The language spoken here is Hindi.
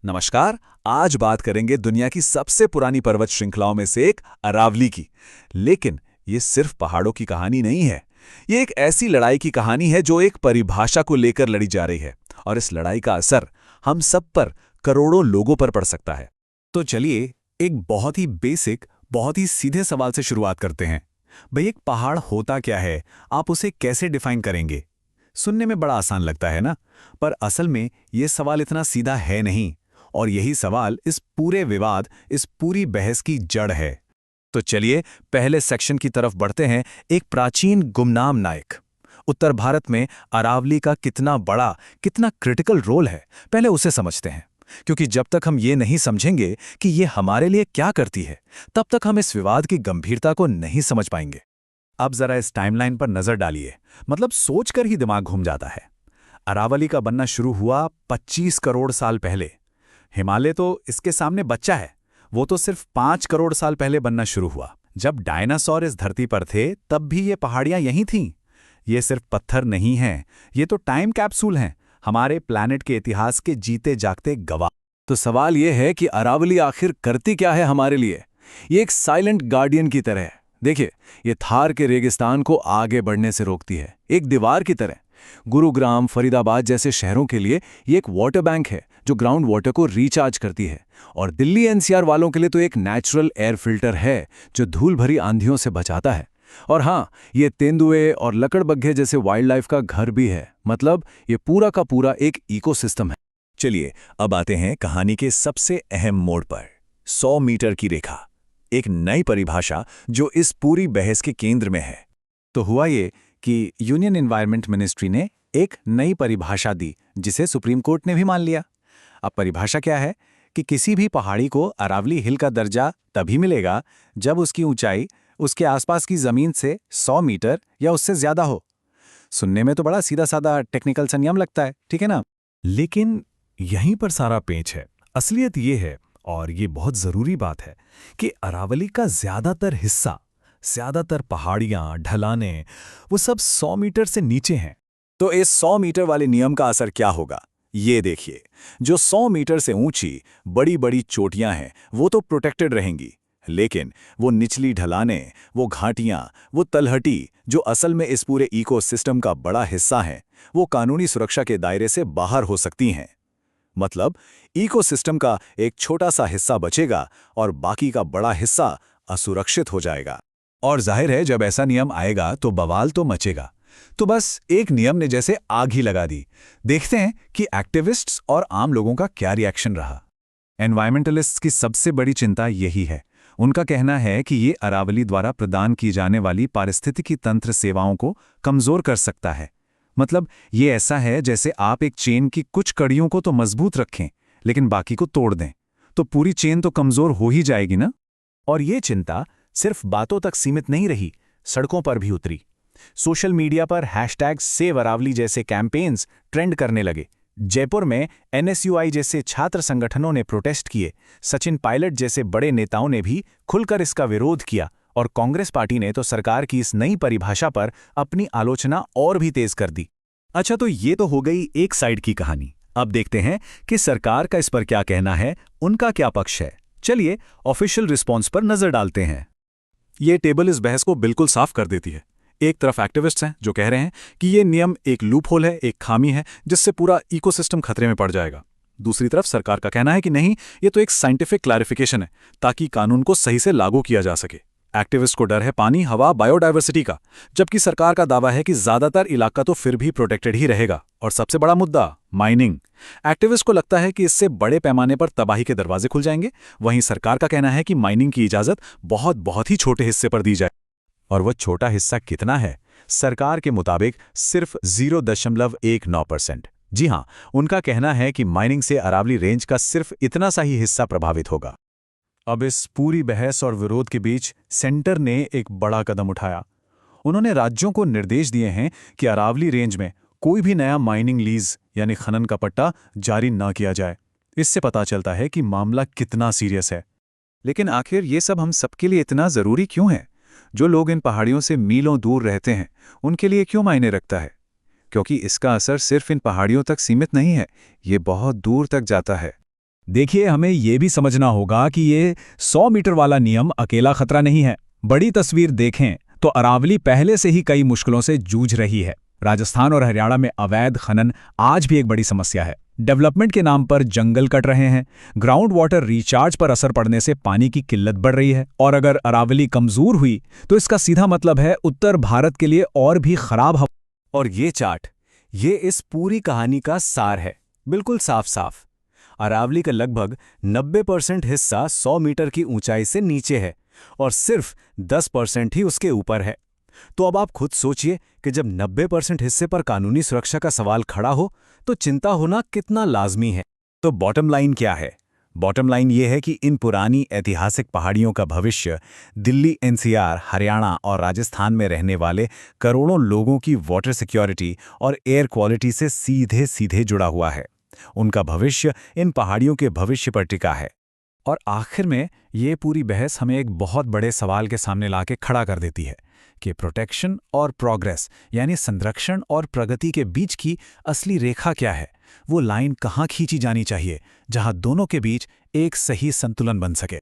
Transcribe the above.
नमस्कार। आज बात करेंगे दुनिया की सबसे पुरानी पर्वत श्रृंखलाओं में से एक अरावली की। लेकिन ये सिर्फ पहाड़ों की कहानी नहीं है। ये एक ऐसी लड़ाई की कहानी है जो एक परिभाषा को लेकर लड़ी जा रही है, और इस लड़ाई का असर हम सब पर, करोड़ों लोगों पर पड़ सकता है। तो चलिए एक बहुत ही बेसिक, बहुत ही सीधे सवाल से शुरुआत करते हैं। भाई, एक पहाड़ होता क्या है? आप उसे कैसे डिफाइन करेंगे? सुनने में बड़ा आसान लगता है ना, पर असल में यह सवाल इतना सीधा है नहीं, और यही सवाल इस पूरे विवाद, इस पूरी बहस की जड़ है। तो चलिए पहले सेक्शन की तरफ बढ़ते हैं। एक प्राचीन गुमनाम नायक। उत्तर भारत में अरावली का कितना बड़ा, कितना क्रिटिकल रोल है, पहले उसे समझते हैं। क्योंकि जब तक हम ये नहीं समझेंगे कि ये हमारे लिए क्या करती है, तब तक हम इस विवाद की गंभीरता को नहीं समझ पाएंगे। अब जरा इस टाइमलाइन पर नजर डालिए, मतलब सोचकर ही दिमाग घूम जाता है। अरावली का बनना शुरू हुआ 25 करोड़ साल पहले। हिमालय तो इसके सामने बच्चा है। वो तो सिर्फ 5 करोड़ साल पहले बनना शुरू हुआ। जब डायनासोर इस धरती पर थे, तब भी ये पहाड़ियां यहीं थीं। ये सिर्फ पत्थर नहीं हैं, ये तो टाइम कैप्सूल हैं, हमारे प्लैनेट के इतिहास के जीते जागते गवाह। तो सवाल यह है कि अरावली आखिर करती क्या है हमारे लिए? ये एक साइलेंट गार्डियन की तरह है। देखिए, ये थार के रेगिस्तान को आगे बढ़ने से रोकती है, एक दीवार की तरह। गुरुग्राम, फरीदाबाद जैसे शहरों के लिए ये एक वाटर बैंक है जो ग्राउंड वाटर को रिचार्ज करती है। और दिल्ली एनसीआर वालों के लिए तो एक नेचुरल एयर फिल्टर है जो धूल भरी आंधियों से बचाता है। और हाँ, ये तेंदुए और लकड़बग्घे जैसे वाइल्ड लाइफ का घर भी है। मतलब ये पूरा का पूरा एक इकोसिस्टम है। चलिए अब आते हैं कहानी के सबसे अहम मोड़ पर, 100 मीटर की रेखा। एक नई परिभाषा जो इस पूरी बहस के केंद्र में है। तो हुआ ये कि यूनियन एनवायरनमेंट मिनिस्ट्री ने एक नई परिभाषा दी, जिसे सुप्रीम कोर्ट ने भी मान लिया। अब परिभाषा क्या है कि किसी भी पहाड़ी को अरावली हिल का दर्जा तभी मिलेगा जब उसकी ऊंचाई उसके आसपास की जमीन से 100 मीटर या उससे ज्यादा हो। सुनने में तो बड़ा सीधा साधा टेक्निकल सा नियम लगता है, ठीक है ना? लेकिन यहीं पर सारा पेंच है। असलियत ये है, और ये बहुत जरूरी बात है, कि अरावली का ज्यादातर हिस्सा, ज्यादातर पहाड़ियां, ढलानें, वो सब 100 मीटर से नीचे हैं। तो इस 100 मीटर वाले नियम का असर क्या होगा? ये देखिए, जो 100 मीटर से ऊंची बड़ी बड़ी चोटियां हैं वो तो प्रोटेक्टेड रहेंगी, लेकिन वो निचली ढलानें, वो घाटियां, वो तलहटी जो असल में इस पूरे इकोसिस्टम का बड़ा हिस्सा हैं, वो कानूनी सुरक्षा के दायरे से बाहर हो सकती हैं। मतलब इकोसिस्टम का एक छोटा सा हिस्सा बचेगा और बाकी का बड़ा हिस्सा असुरक्षित हो जाएगा। और जाहिर है, जब ऐसा नियम आएगा तो बवाल तो मचेगा। तो बस एक नियम ने जैसे आग ही लगा दी। देखते हैं कि एक्टिविस्ट्स और आम लोगों का क्या रिएक्शन रहा। एनवायरमेंटलिस्ट्स की सबसे बड़ी चिंता यही है। उनका कहना है कि ये अरावली द्वारा प्रदान की जाने वाली पारिस्थितिकी तंत्र सेवाओं को कमजोर कर सकता है। मतलब ये ऐसा है जैसे आप एक चेन की कुछ कड़ियों को तो मजबूत रखें, लेकिन बाकी को तोड़ दें, तो पूरी चेन तो कमजोर हो ही जाएगी ना। और ये चिंता सिर्फ बातों तक सीमित नहीं रही, सड़कों पर भी उतरी। सोशल मीडिया पर #SaveAravali जैसे कैंपेन्स ट्रेंड करने लगे। जयपुर में NSUI जैसे छात्र संगठनों ने प्रोटेस्ट किए। सचिन पायलट जैसे बड़े नेताओं ने भी खुलकर इसका विरोध किया। और कांग्रेस पार्टी ने तो सरकार की इस नई परिभाषा पर अपनी आलोचना और भी तेज कर दी। अच्छा, तो ये तो हो गई एक साइड की कहानी। अब देखते हैं कि सरकार का इस पर क्या कहना है, उनका क्या पक्ष है। चलिए ऑफिशियल रिस्पॉन्स पर नजर डालते हैं। ये टेबल इस बहस को बिल्कुल साफ कर देती है। एक तरफ एक्टिविस्ट्स हैं जो कह रहे हैं कि ये नियम एक लूपहोल है, एक खामी है जिससे पूरा इकोसिस्टम खतरे में पड़ जाएगा। दूसरी तरफ सरकार का कहना है कि नहीं, ये तो एक साइंटिफिक क्लैरिफिकेशन है ताकि कानून को सही से लागू किया जा सके। एक्टिविस्ट को डर है पानी, हवा, बायोडायवर्सिटी का, जबकि सरकार का दावा है कि ज्यादातर इलाका तो फिर भी प्रोटेक्टेड ही रहेगा। और सबसे बड़ा मुद्दा, माइनिंग। एक्टिविस्ट को लगता है कि इससे बड़े पैमाने पर तबाही के दरवाजे खुल जाएंगे। वहीं सरकार का कहना है कि माइनिंग की इजाजत बहुत ही छोटे हिस्से पर दी जाए। और वह छोटा हिस्सा कितना है? सरकार के मुताबिक सिर्फ 0.19%। जी हां, उनका कहना है कि माइनिंग से अरावली रेंज का सिर्फ इतना सा ही हिस्सा प्रभावित होगा। अब इस पूरी बहस और विरोध के बीच सेंटर ने एक बड़ा कदम उठाया। उन्होंने राज्यों को निर्देश दिए हैं कि अरावली रेंज में कोई भी नया माइनिंग लीज यानी खनन का पट्टा जारी न किया जाए। इससे पता चलता है कि मामला कितना सीरियस है। लेकिन आखिर ये सब हम सबके लिए इतना जरूरी क्यों है? जो लोग इन पहाड़ियों से मीलों दूर रहते हैं, उनके लिए क्यों मायने रखता है? क्योंकि इसका असर सिर्फ इन पहाड़ियों तक सीमित नहीं है, ये बहुत दूर तक जाता है। देखिए, हमें ये भी समझना होगा कि ये 100 मीटर वाला नियम अकेला खतरा नहीं है। बड़ी तस्वीर देखें तो अरावली पहले से ही कई मुश्किलों से जूझ रही है। राजस्थान और हरियाणा में अवैध खनन आज भी एक बड़ी समस्या है। डेवलपमेंट के नाम पर जंगल कट रहे हैं, ग्राउंड वाटर रिचार्ज पर असर पड़ने से पानी की किल्लत बढ़ रही है, और अगर अरावली कमजोर हुई तो इसका सीधा मतलब है उत्तर भारत के लिए और भी खराब हवा। और ये चार्ट, ये इस पूरी कहानी का सार है, बिल्कुल साफ साफ। अरावली का लगभग 90% हिस्सा 100 मीटर की ऊंचाई से नीचे है और सिर्फ 10% ही उसके ऊपर है। तो अब आप खुद सोचिए कि जब 90% हिस्से पर कानूनी सुरक्षा का सवाल खड़ा हो तो चिंता होना कितना लाजमी है। तो बॉटम लाइन क्या है? बॉटम लाइन ये है कि इन पुरानी ऐतिहासिक पहाड़ियों का भविष्य दिल्ली, एनसीआर, हरियाणा और राजस्थान में रहने वाले करोड़ों लोगों की वाटर सिक्योरिटी और एयर क्वालिटी से सीधे सीधे जुड़ा हुआ है। उनका भविष्य इन पहाड़ियों के भविष्य पर टिका है। और आखिर में ये पूरी बहस हमें एक बहुत बड़े सवाल के सामने लाके खड़ा कर देती है कि प्रोटेक्शन और प्रोग्रेस, यानी संरक्षण और प्रगति के बीच की असली रेखा क्या है। वो लाइन कहाँ खींची जानी चाहिए जहां दोनों के बीच एक सही संतुलन बन सके।